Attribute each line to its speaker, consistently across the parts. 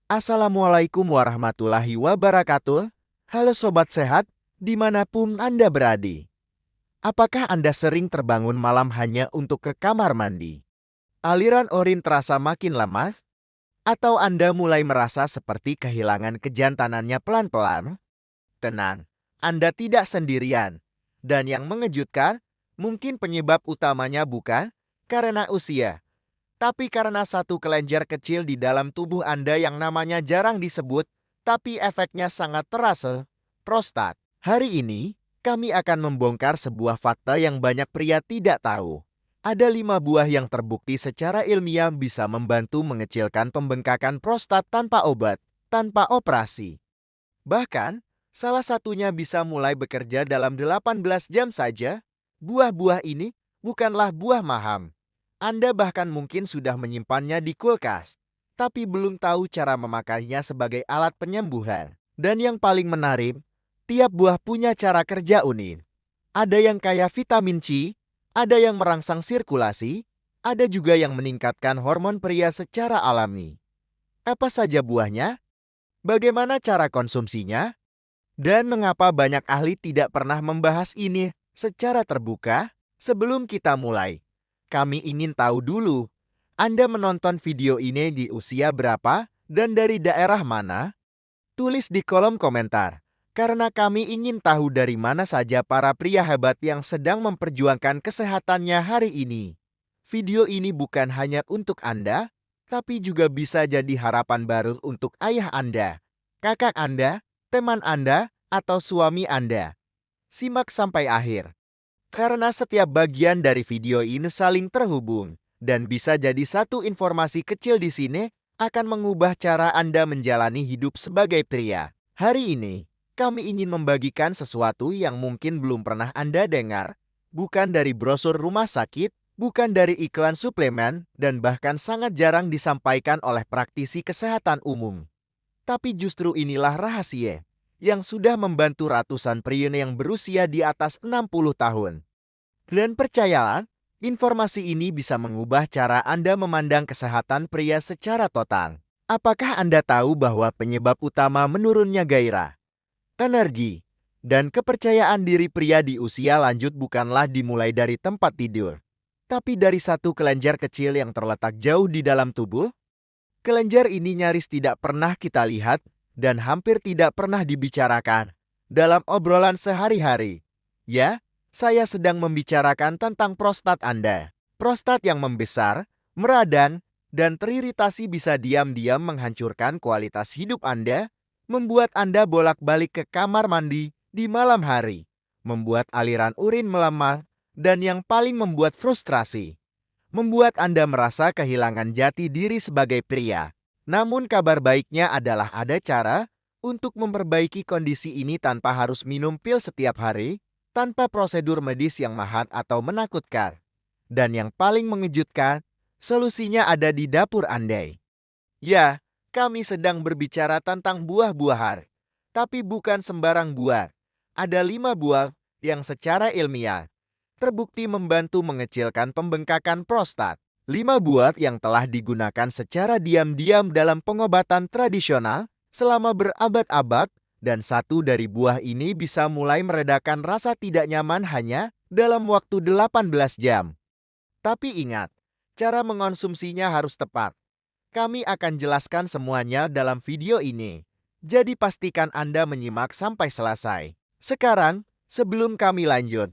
Speaker 1: Assalamualaikum warahmatullahi wabarakatuh. Halo Sobat Sehat, dimanapun Anda berada. Apakah Anda sering terbangun malam hanya untuk ke kamar mandi? Aliran urin terasa makin lemah? Atau Anda mulai merasa seperti kehilangan kejantanannya pelan-pelan? Tenang, Anda tidak sendirian. Dan yang mengejutkan, mungkin penyebab utamanya bukan karena usia, tapi karena satu kelenjar kecil di dalam tubuh Anda yang namanya jarang disebut, tapi efeknya sangat terasa, prostat. Hari ini, kami akan membongkar sebuah fakta yang banyak pria tidak tahu. Ada 5 buah yang terbukti secara ilmiah bisa membantu mengecilkan pembengkakan prostat tanpa obat, tanpa operasi. Bahkan, salah satunya bisa mulai bekerja dalam 18 jam saja. Buah-buah ini bukanlah buah maham. Anda bahkan mungkin sudah menyimpannya di kulkas, tapi belum tahu cara memakainya sebagai alat penyembuhan. Dan yang paling menarik, tiap buah punya cara kerja unik. Ada yang kaya vitamin C, ada yang merangsang sirkulasi, ada juga yang meningkatkan hormon pria secara alami. Apa saja buahnya? Bagaimana cara konsumsinya? Dan mengapa banyak ahli tidak pernah membahas ini secara terbuka? Sebelum kita mulai, kami ingin tahu dulu, Anda menonton video ini di usia berapa dan dari daerah mana? Tulis di kolom komentar, karena kami ingin tahu dari mana saja para pria hebat yang sedang memperjuangkan kesehatannya hari ini. Video ini bukan hanya untuk Anda, tapi juga bisa jadi harapan baru untuk ayah Anda, kakak Anda, teman Anda, atau suami Anda. Simak sampai akhir, karena setiap bagian dari video ini saling terhubung, dan bisa jadi satu informasi kecil di sini akan mengubah cara Anda menjalani hidup sebagai pria. Hari ini, kami ingin membagikan sesuatu yang mungkin belum pernah Anda dengar, bukan dari brosur rumah sakit, bukan dari iklan suplemen, dan bahkan sangat jarang disampaikan oleh praktisi kesehatan umum. Tapi justru inilah rahasia yang sudah membantu ratusan pria yang berusia di atas 60 tahun. Dan percayalah, informasi ini bisa mengubah cara Anda memandang kesehatan pria secara total. Apakah Anda tahu bahwa penyebab utama menurunnya gairah, energi, dan kepercayaan diri pria di usia lanjut bukanlah dimulai dari tempat tidur, tapi dari satu kelenjar kecil yang terletak jauh di dalam tubuh? Kelenjar ini nyaris tidak pernah kita lihat dan hampir tidak pernah dibicarakan dalam obrolan sehari-hari. Ya, saya sedang membicarakan tentang prostat Anda. Prostat yang membesar, meradang, dan teriritasi bisa diam-diam menghancurkan kualitas hidup Anda, membuat Anda bolak-balik ke kamar mandi di malam hari, membuat aliran urin melemah, dan yang paling membuat frustrasi, membuat Anda merasa kehilangan jati diri sebagai pria. Namun kabar baiknya adalah ada cara untuk memperbaiki kondisi ini tanpa harus minum pil setiap hari, tanpa prosedur medis yang mahal atau menakutkan. Dan yang paling mengejutkan, solusinya ada di dapur Anda. Ya, kami sedang berbicara tentang buah-buahan, tapi bukan sembarang buah. Ada 5 buah yang secara ilmiah terbukti membantu mengecilkan pembengkakan prostat. 5 buah yang telah digunakan secara diam-diam dalam pengobatan tradisional selama berabad-abad, dan satu dari buah ini bisa mulai meredakan rasa tidak nyaman hanya dalam waktu 18 jam. Tapi ingat, cara mengonsumsinya harus tepat. Kami akan jelaskan semuanya dalam video ini. Jadi pastikan Anda menyimak sampai selesai. Sekarang, sebelum kami lanjut,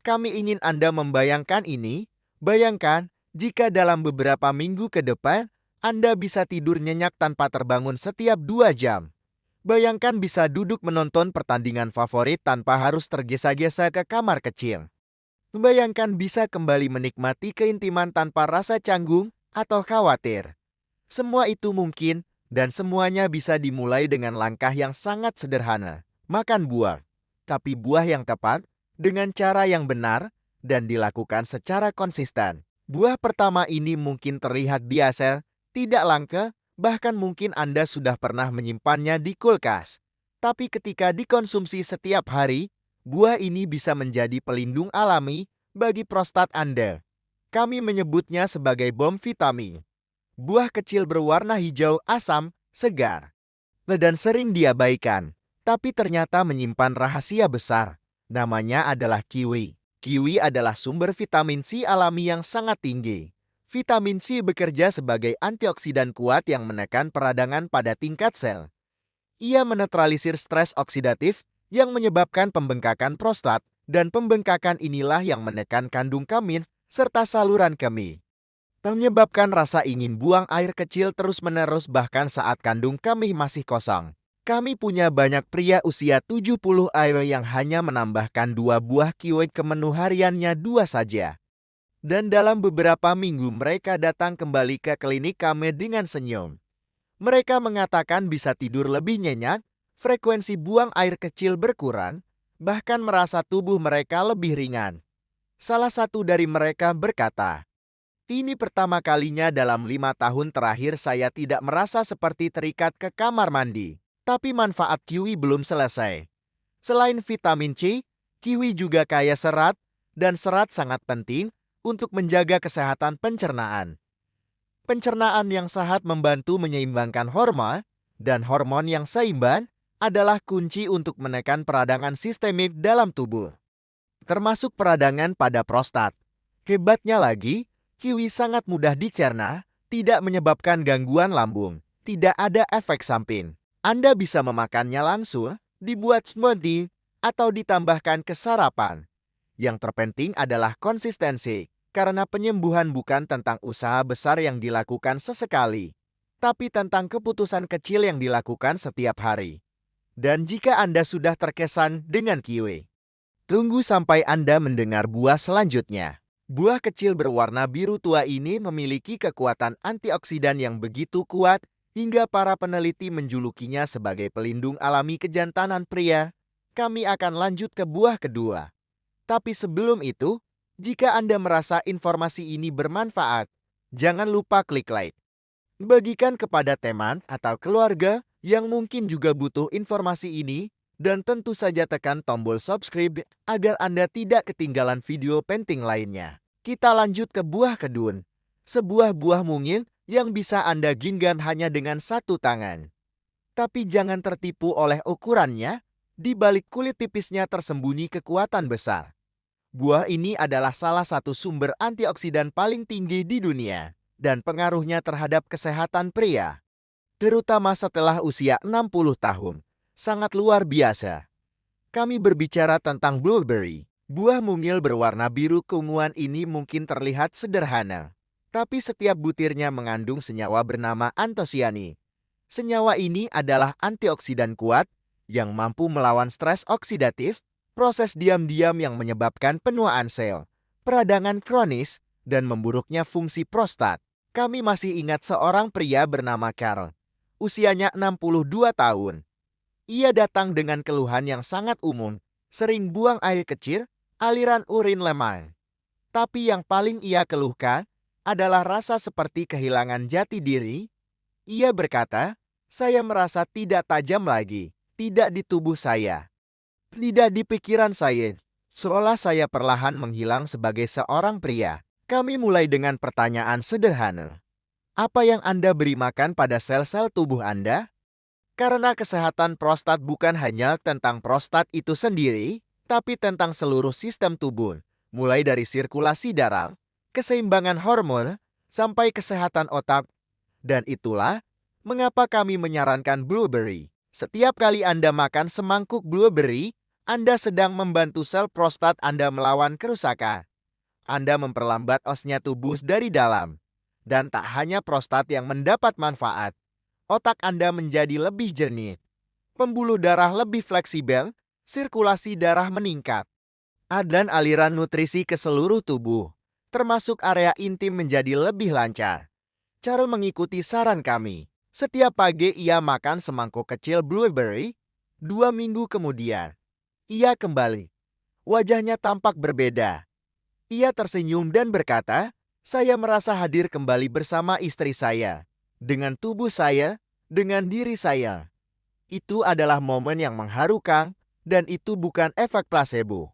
Speaker 1: kami ingin Anda membayangkan ini. Bayangkan jika dalam beberapa minggu ke depan, Anda bisa tidur nyenyak tanpa terbangun setiap 2 jam. Bayangkan bisa duduk menonton pertandingan favorit tanpa harus tergesa-gesa ke kamar kecil. Bayangkan bisa kembali menikmati keintiman tanpa rasa canggung atau khawatir. Semua itu mungkin, dan semuanya bisa dimulai dengan langkah yang sangat sederhana. Makan buah, tapi buah yang tepat, dengan cara yang benar, dan dilakukan secara konsisten. Buah pertama ini mungkin terlihat biasa, tidak langka, bahkan mungkin Anda sudah pernah menyimpannya di kulkas. Tapi ketika dikonsumsi setiap hari, buah ini bisa menjadi pelindung alami bagi prostat Anda. Kami menyebutnya sebagai bom vitamin. Buah kecil berwarna hijau asam segar, dan sering diabaikan, tapi ternyata menyimpan rahasia besar. Namanya adalah kiwi. Kiwi adalah sumber vitamin C alami yang sangat tinggi. Vitamin C bekerja sebagai antioksidan kuat yang menekan peradangan pada tingkat sel. Ia menetralisir stres oksidatif yang menyebabkan pembengkakan prostat, dan pembengkakan inilah yang menekan kandung kemih serta saluran kemih. Menyebabkan rasa ingin buang air kecil terus-menerus bahkan saat kandung kemih masih kosong. Kami punya banyak pria usia 70 yang hanya menambahkan 2 buah kiwi ke menu hariannya 2 saja. Dan dalam beberapa minggu mereka datang kembali ke klinik kami dengan senyum. Mereka mengatakan bisa tidur lebih nyenyak, frekuensi buang air kecil berkurang, bahkan merasa tubuh mereka lebih ringan. Salah satu dari mereka berkata, "Ini pertama kalinya dalam 5 tahun terakhir saya tidak merasa seperti terikat ke kamar mandi." Tapi manfaat kiwi belum selesai. Selain vitamin C, kiwi juga kaya serat, dan serat sangat penting untuk menjaga kesehatan pencernaan. Pencernaan yang sehat membantu menyeimbangkan hormon, dan hormon yang seimbang adalah kunci untuk menekan peradangan sistemik dalam tubuh, termasuk peradangan pada prostat. Hebatnya lagi, kiwi sangat mudah dicerna, tidak menyebabkan gangguan lambung, tidak ada efek samping. Anda bisa memakannya langsung, dibuat smoothie, atau ditambahkan ke sarapan. Yang terpenting adalah konsistensi, karena penyembuhan bukan tentang usaha besar yang dilakukan sesekali, tapi tentang keputusan kecil yang dilakukan setiap hari. Dan jika Anda sudah terkesan dengan kiwi, tunggu sampai Anda mendengar buah selanjutnya. Buah kecil berwarna biru tua ini memiliki kekuatan antioksidan yang begitu kuat, hingga para peneliti menjulukinya sebagai pelindung alami kejantanan pria. Kami akan lanjut ke buah kedua. Tapi sebelum itu, jika Anda merasa informasi ini bermanfaat, jangan lupa klik like. Bagikan kepada teman atau keluarga yang mungkin juga butuh informasi ini, dan tentu saja tekan tombol subscribe agar Anda tidak ketinggalan video penting lainnya. Kita lanjut ke buah kedun, sebuah buah mungil yang bisa Anda genggam hanya dengan satu tangan. Tapi jangan tertipu oleh ukurannya, di balik kulit tipisnya tersembunyi kekuatan besar. Buah ini adalah salah satu sumber antioksidan paling tinggi di dunia, dan pengaruhnya terhadap kesehatan pria, terutama setelah usia 60 tahun, sangat luar biasa. Kami berbicara tentang blueberry. Buah mungil berwarna biru keunguan ini mungkin terlihat sederhana, tapi setiap butirnya mengandung senyawa bernama antosianin. Senyawa ini adalah antioksidan kuat yang mampu melawan stres oksidatif, proses diam-diam yang menyebabkan penuaan sel, peradangan kronis, dan memburuknya fungsi prostat. Kami masih ingat seorang pria bernama Carl. Usianya 62 tahun. Ia datang dengan keluhan yang sangat umum, sering buang air kecil, aliran urin lemah. Tapi yang paling ia keluhkan adalah rasa seperti kehilangan jati diri. Ia berkata, "Saya merasa tidak tajam lagi, tidak di tubuh saya, tidak di pikiran saya, seolah saya perlahan menghilang sebagai seorang pria." Kami mulai dengan pertanyaan sederhana. Apa yang Anda beri makan pada sel-sel tubuh Anda? Karena kesehatan prostat bukan hanya tentang prostat itu sendiri, tapi tentang seluruh sistem tubuh, mulai dari sirkulasi darah, keseimbangan hormon, sampai kesehatan otak. Dan itulah mengapa kami menyarankan blueberry. Setiap kali Anda makan semangkuk blueberry, Anda sedang membantu sel prostat Anda melawan kerusakan. Anda memperlambat osnya tubuh dari dalam. Dan tak hanya prostat yang mendapat manfaat, otak Anda menjadi lebih jernih, pembuluh darah lebih fleksibel, sirkulasi darah meningkat, dan aliran nutrisi ke seluruh tubuh, termasuk area intim menjadi lebih lancar. Cara mengikuti saran kami. Setiap pagi ia makan semangkuk kecil blueberry. 2 minggu kemudian, ia kembali. Wajahnya tampak berbeda. Ia tersenyum dan berkata, "Saya merasa hadir kembali bersama istri saya, dengan tubuh saya, dengan diri saya." Itu adalah momen yang mengharukan, dan itu bukan efek placebo.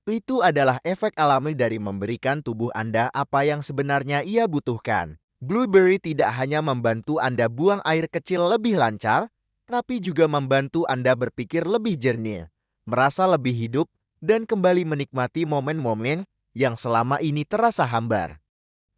Speaker 1: Itu adalah efek alami dari memberikan tubuh Anda apa yang sebenarnya ia butuhkan. Blueberry tidak hanya membantu Anda buang air kecil lebih lancar, tapi juga membantu Anda berpikir lebih jernih, merasa lebih hidup, dan kembali menikmati momen-momen yang selama ini terasa hambar.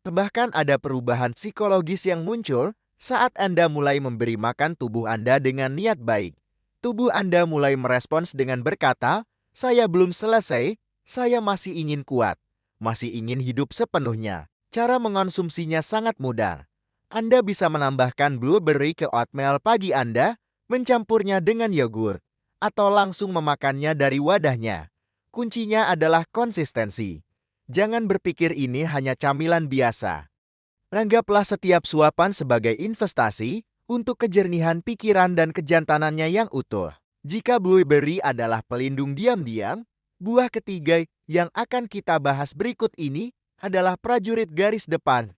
Speaker 1: Bahkan ada perubahan psikologis yang muncul saat Anda mulai memberi makan tubuh Anda dengan niat baik. Tubuh Anda mulai merespons dengan berkata, "Saya belum selesai, saya masih ingin kuat, masih ingin hidup sepenuhnya." Cara mengonsumsinya sangat mudah. Anda bisa menambahkan blueberry ke oatmeal pagi Anda, mencampurnya dengan yogurt, atau langsung memakannya dari wadahnya. Kuncinya adalah konsistensi. Jangan berpikir ini hanya camilan biasa. Anggaplah setiap suapan sebagai investasi untuk kejernihan pikiran dan kejantanannya yang utuh. Jika blueberry adalah pelindung diam-diam, buah ketiga yang akan kita bahas berikut ini adalah prajurit garis depan.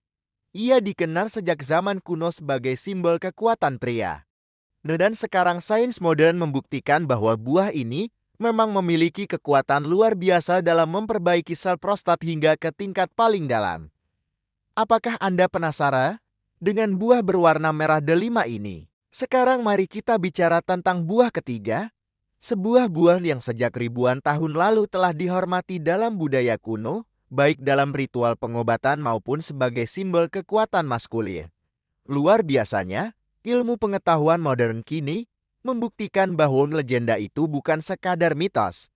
Speaker 1: Ia dikenal sejak zaman kuno sebagai simbol kekuatan pria. Dan sekarang sains modern membuktikan bahwa buah ini memang memiliki kekuatan luar biasa dalam memperbaiki sel prostat hingga ke tingkat paling dalam. Apakah Anda penasaran dengan buah berwarna merah delima ini? Sekarang mari kita bicara tentang buah ketiga, sebuah buah yang sejak ribuan tahun lalu telah dihormati dalam budaya kuno, baik dalam ritual pengobatan maupun sebagai simbol kekuatan maskulin. Luar biasanya, ilmu pengetahuan modern kini membuktikan bahwa legenda itu bukan sekadar mitos.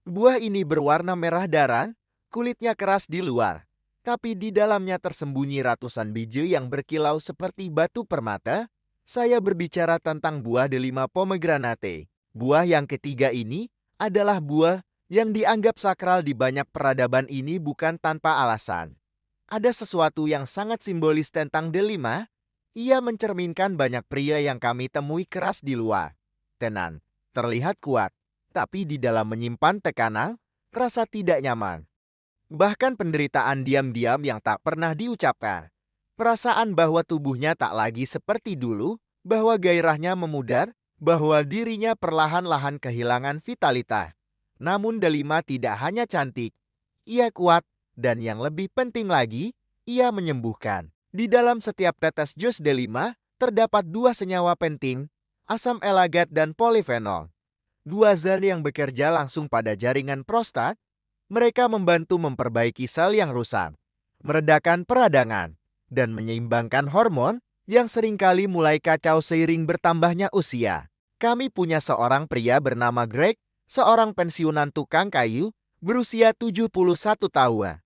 Speaker 1: Buah ini berwarna merah darah, kulitnya keras di luar, tapi di dalamnya tersembunyi ratusan biji yang berkilau seperti batu permata. Saya berbicara tentang buah delima pomegranate. Buah yang ketiga ini adalah buah yang dianggap sakral di banyak peradaban ini bukan tanpa alasan. Ada sesuatu yang sangat simbolis tentang delima. Ia mencerminkan banyak pria yang kami temui keras di luar. Tenang, terlihat kuat, tapi di dalam menyimpan tekanan, rasa tidak nyaman. Bahkan penderitaan diam-diam yang tak pernah diucapkan. Perasaan bahwa tubuhnya tak lagi seperti dulu, bahwa gairahnya memudar, bahwa dirinya perlahan-lahan kehilangan vitalitas. Namun delima tidak hanya cantik, ia kuat, dan yang lebih penting lagi, ia menyembuhkan. Di dalam setiap tetes jus delima, terdapat dua senyawa penting, asam elagat dan polifenol. Dua zat yang bekerja langsung pada jaringan prostat. Mereka membantu memperbaiki sel yang rusak, meredakan peradangan, dan menyeimbangkan hormon yang seringkali mulai kacau seiring bertambahnya usia. Kami punya seorang pria bernama Greg, seorang pensiunan tukang kayu, berusia 71 tahun.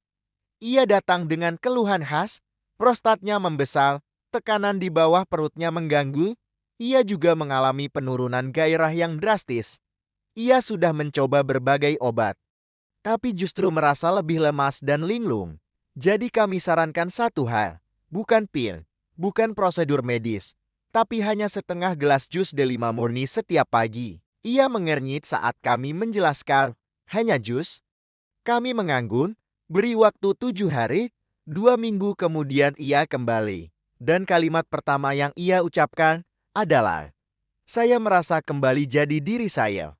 Speaker 1: Ia datang dengan keluhan khas, prostatnya membesar, tekanan di bawah perutnya mengganggu. Ia juga mengalami penurunan gairah yang drastis. Ia sudah mencoba berbagai obat, tapi justru merasa lebih lemas dan linglung. Jadi kami sarankan satu hal, bukan pil, bukan prosedur medis, tapi hanya setengah gelas jus delima murni setiap pagi. Ia mengernyit saat kami menjelaskan, hanya jus. Kami menganggun, beri waktu 7 hari, 2 minggu kemudian ia kembali. Dan kalimat pertama yang ia ucapkan adalah, "Saya merasa kembali jadi diri saya."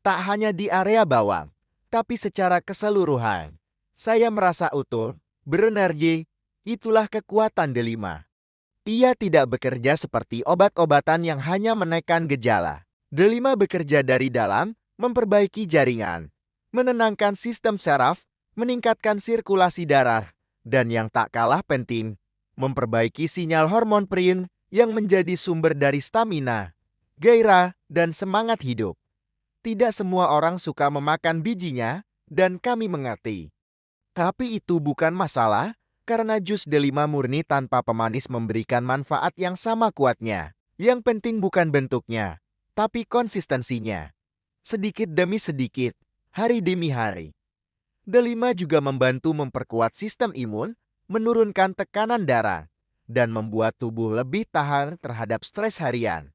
Speaker 1: Tak hanya di area bawah, tapi secara keseluruhan. Saya merasa utuh, berenergi, itulah kekuatan delima. Ia tidak bekerja seperti obat-obatan yang hanya menekan gejala. Delima bekerja dari dalam, memperbaiki jaringan, menenangkan sistem saraf, meningkatkan sirkulasi darah, dan yang tak kalah penting, memperbaiki sinyal hormon prin yang menjadi sumber dari stamina, gairah, dan semangat hidup. Tidak semua orang suka memakan bijinya, dan kami mengerti. Tapi itu bukan masalah, karena jus delima murni tanpa pemanis memberikan manfaat yang sama kuatnya. Yang penting bukan bentuknya, tapi konsistensinya. Sedikit demi sedikit, hari demi hari. Delima juga membantu memperkuat sistem imun, menurunkan tekanan darah, dan membuat tubuh lebih tahan terhadap stres harian.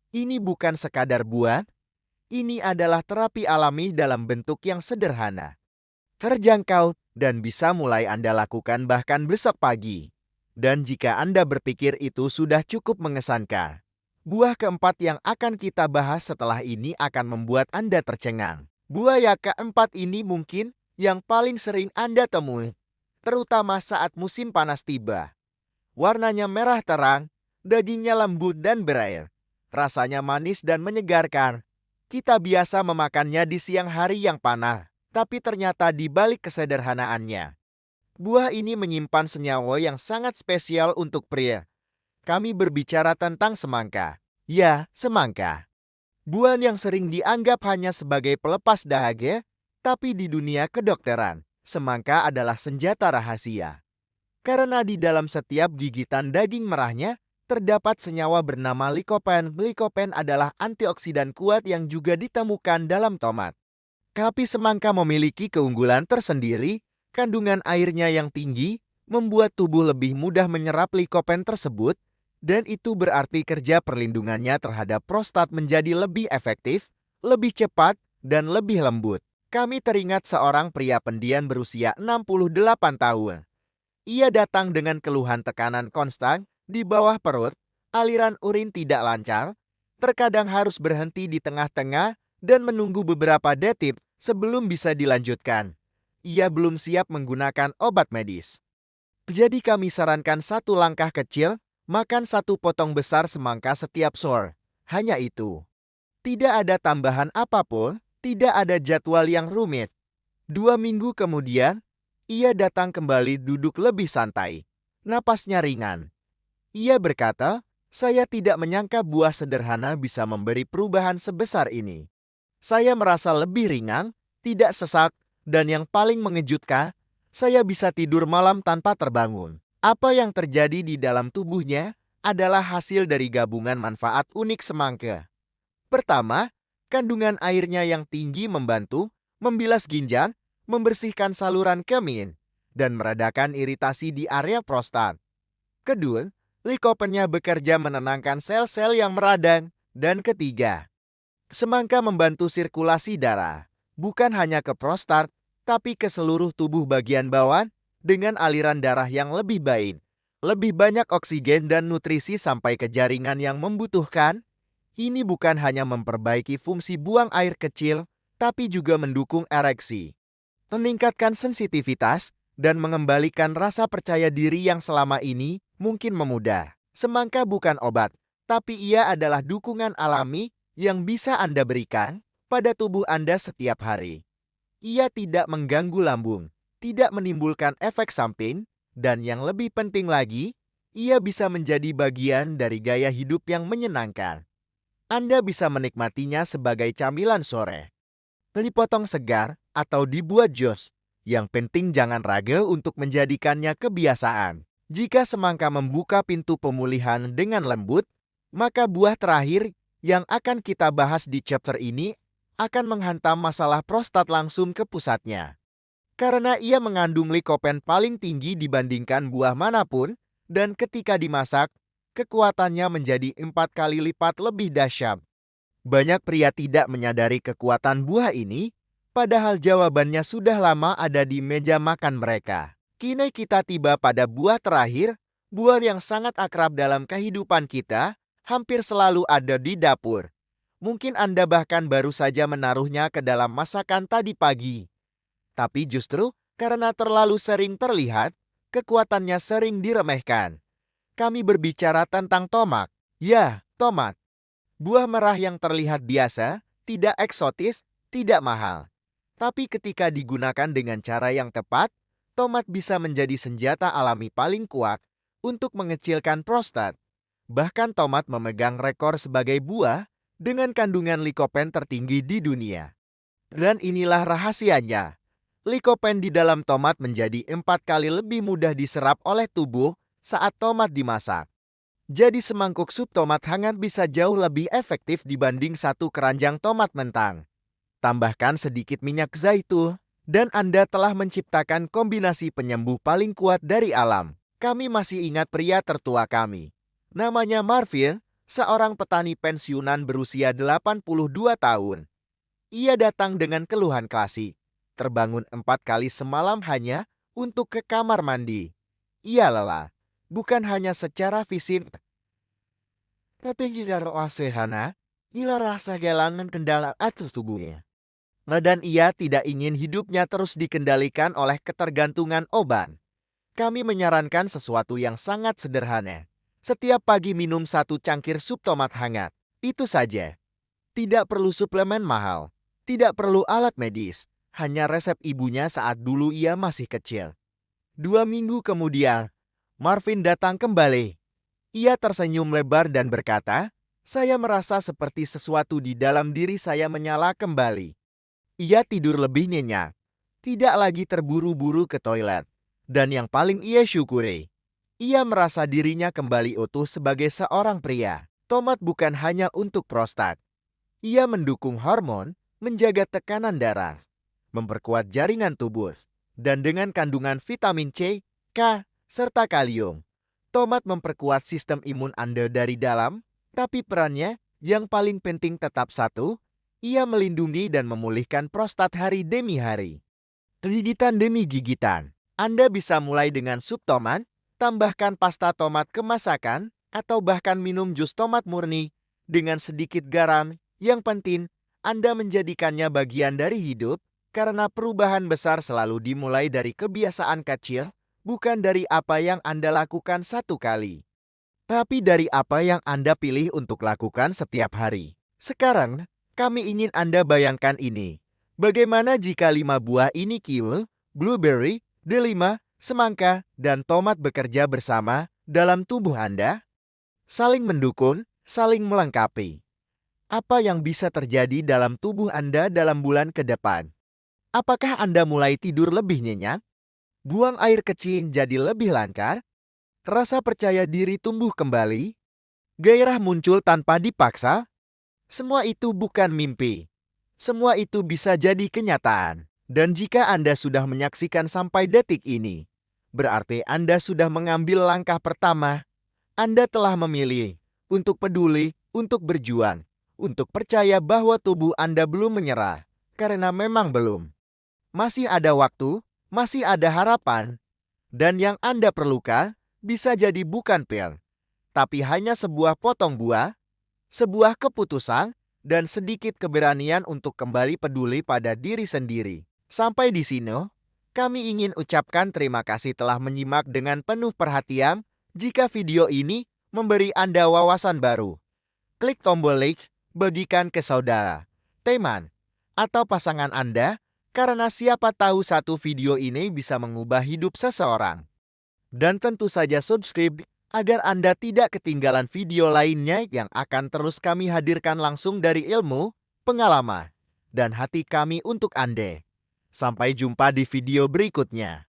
Speaker 1: Ini bukan sekadar buah, ini adalah terapi alami dalam bentuk yang sederhana, terjangkau, dan bisa mulai Anda lakukan bahkan besok pagi. Dan jika Anda berpikir itu sudah cukup mengesankan, buah keempat yang akan kita bahas setelah ini akan membuat Anda tercengang. Buah yang keempat ini mungkin yang paling sering Anda temui, terutama saat musim panas tiba. Warnanya merah terang, dagingnya lembut dan berair. Rasanya manis dan menyegarkan. Kita biasa memakannya di siang hari yang panas, tapi ternyata di balik kesederhanaannya, buah ini menyimpan senyawa yang sangat spesial untuk pria. Kami berbicara tentang semangka. Ya, semangka. Buah yang sering dianggap hanya sebagai pelepas dahaga, tapi di dunia kedokteran, semangka adalah senjata rahasia. Karena di dalam setiap gigitan daging merahnya, terdapat senyawa bernama likopen. Likopen adalah antioksidan kuat yang juga ditemukan dalam tomat. Tapi semangka memiliki keunggulan tersendiri, kandungan airnya yang tinggi, membuat tubuh lebih mudah menyerap likopen tersebut, dan itu berarti kerja perlindungannya terhadap prostat menjadi lebih efektif, lebih cepat, dan lebih lembut. Kami teringat seorang pria pendiam berusia 68 tahun. Ia datang dengan keluhan tekanan konstan di bawah perut, aliran urin tidak lancar, terkadang harus berhenti di tengah-tengah dan menunggu beberapa detik sebelum bisa dilanjutkan. Ia belum siap menggunakan obat medis. Jadi kami sarankan satu langkah kecil, makan satu potong besar semangka setiap sore. Hanya itu. Tidak ada tambahan apapun, tidak ada jadwal yang rumit. 2 minggu kemudian, ia datang kembali duduk lebih santai. Napasnya ringan. Ia berkata, "Saya tidak menyangka buah sederhana bisa memberi perubahan sebesar ini. Saya merasa lebih ringan, tidak sesak, dan yang paling mengejutkan, saya bisa tidur malam tanpa terbangun." Apa yang terjadi di dalam tubuhnya adalah hasil dari gabungan manfaat unik semangka. Pertama, kandungan airnya yang tinggi membantu membilas ginjal, membersihkan saluran kemih, dan meredakan iritasi di area prostat. Kedua, likopennya bekerja menenangkan sel-sel yang meradang. Dan ketiga, semangka membantu sirkulasi darah, bukan hanya ke prostat, tapi ke seluruh tubuh bagian bawah dengan aliran darah yang lebih baik, lebih banyak oksigen dan nutrisi sampai ke jaringan yang membutuhkan. Ini bukan hanya memperbaiki fungsi buang air kecil, tapi juga mendukung ereksi, meningkatkan sensitivitas, dan mengembalikan rasa percaya diri yang selama ini mungkin memudar. Semangka bukan obat, tapi ia adalah dukungan alami yang bisa Anda berikan pada tubuh Anda setiap hari. Ia tidak mengganggu lambung, tidak menimbulkan efek samping, dan yang lebih penting lagi, ia bisa menjadi bagian dari gaya hidup yang menyenangkan. Anda bisa menikmatinya sebagai camilan sore, dipotong segar, atau dibuat jus. Yang penting jangan ragu untuk menjadikannya kebiasaan. Jika semangka membuka pintu pemulihan dengan lembut, maka buah terakhir yang akan kita bahas di chapter ini akan menghantam masalah prostat langsung ke pusatnya. Karena ia mengandung likopen paling tinggi dibandingkan buah manapun, dan ketika dimasak, kekuatannya menjadi 4 kali lipat lebih dahsyat. Banyak pria tidak menyadari kekuatan buah ini, padahal jawabannya sudah lama ada di meja makan mereka. Kini kita tiba pada buah terakhir, buah yang sangat akrab dalam kehidupan kita, hampir selalu ada di dapur. Mungkin Anda bahkan baru saja menaruhnya ke dalam masakan tadi pagi. Tapi justru karena terlalu sering terlihat, kekuatannya sering diremehkan. Kami berbicara tentang tomat. Ya, tomat. Buah merah yang terlihat biasa, tidak eksotis, tidak mahal. Tapi ketika digunakan dengan cara yang tepat, tomat bisa menjadi senjata alami paling kuat untuk mengecilkan prostat. Bahkan tomat memegang rekor sebagai buah dengan kandungan likopen tertinggi di dunia. Dan inilah rahasianya. Likopen di dalam tomat menjadi 4 kali lebih mudah diserap oleh tubuh saat tomat dimasak. Jadi semangkuk sup tomat hangat bisa jauh lebih efektif dibanding satu keranjang tomat mentah. Tambahkan sedikit minyak zaitun, dan Anda telah menciptakan kombinasi penyembuh paling kuat dari alam. Kami masih ingat pria tertua kami. Namanya Marvin, seorang petani pensiunan berusia 82 tahun. Ia datang dengan keluhan klasik. Terbangun 4 kali semalam hanya untuk ke kamar mandi. Ia lelah, bukan hanya secara fisik, tapi juga roh sana. Ia rasa kehilangan kendala atas tubuhnya. Dan ia tidak ingin hidupnya terus dikendalikan oleh ketergantungan obat. Kami menyarankan sesuatu yang sangat sederhana. Setiap pagi minum 1 cangkir sup tomat hangat. Itu saja. Tidak perlu suplemen mahal. Tidak perlu alat medis. Hanya resep ibunya saat dulu ia masih kecil. 2 minggu kemudian, Marvin datang kembali. Ia tersenyum lebar dan berkata, "Saya merasa seperti sesuatu di dalam diri saya menyala kembali." Ia tidur lebih nyenyak. Tidak lagi terburu-buru ke toilet. Dan yang paling ia syukuri, ia merasa dirinya kembali utuh sebagai seorang pria. Tomat bukan hanya untuk prostat. Ia mendukung hormon, menjaga tekanan darah, memperkuat jaringan tubuh, dan dengan kandungan vitamin C, K, serta kalium. Tomat memperkuat sistem imun Anda dari dalam, tapi perannya yang paling penting tetap satu, ia melindungi dan memulihkan prostat hari demi hari. Gigitan demi gigitan. Anda bisa mulai dengan sup tomat, tambahkan pasta tomat kemasakan, atau bahkan minum jus tomat murni dengan sedikit garam. Yang penting, Anda menjadikannya bagian dari hidup, karena perubahan besar selalu dimulai dari kebiasaan kecil, bukan dari apa yang Anda lakukan satu kali, tapi dari apa yang Anda pilih untuk lakukan setiap hari. Sekarang, kami ingin Anda bayangkan ini. Bagaimana jika 5 buah ini kiwi, blueberry, delima, semangka, dan tomat bekerja bersama dalam tubuh Anda? Saling mendukung, saling melengkapi. Apa yang bisa terjadi dalam tubuh Anda dalam bulan ke depan? Apakah Anda mulai tidur lebih nyenyak? Buang air kecil jadi lebih lancar? Rasa percaya diri tumbuh kembali? Gairah muncul tanpa dipaksa? Semua itu bukan mimpi. Semua itu bisa jadi kenyataan. Dan jika Anda sudah menyaksikan sampai detik ini, berarti Anda sudah mengambil langkah pertama. Anda telah memilih untuk peduli, untuk berjuang, untuk percaya bahwa tubuh Anda belum menyerah, karena memang belum. Masih ada waktu, masih ada harapan, dan yang Anda perlukan bisa jadi bukan pil, tapi hanya sebuah potong buah, sebuah keputusan, dan sedikit keberanian untuk kembali peduli pada diri sendiri. Sampai di sini, kami ingin ucapkan terima kasih telah menyimak dengan penuh perhatian. Jika video ini memberi Anda wawasan baru, klik tombol like, bagikan ke saudara, teman, atau pasangan Anda, karena siapa tahu satu video ini bisa mengubah hidup seseorang. Dan tentu saja subscribe, agar Anda tidak ketinggalan video lainnya yang akan terus kami hadirkan langsung dari ilmu, pengalaman, dan hati kami untuk Anda. Sampai jumpa di video berikutnya.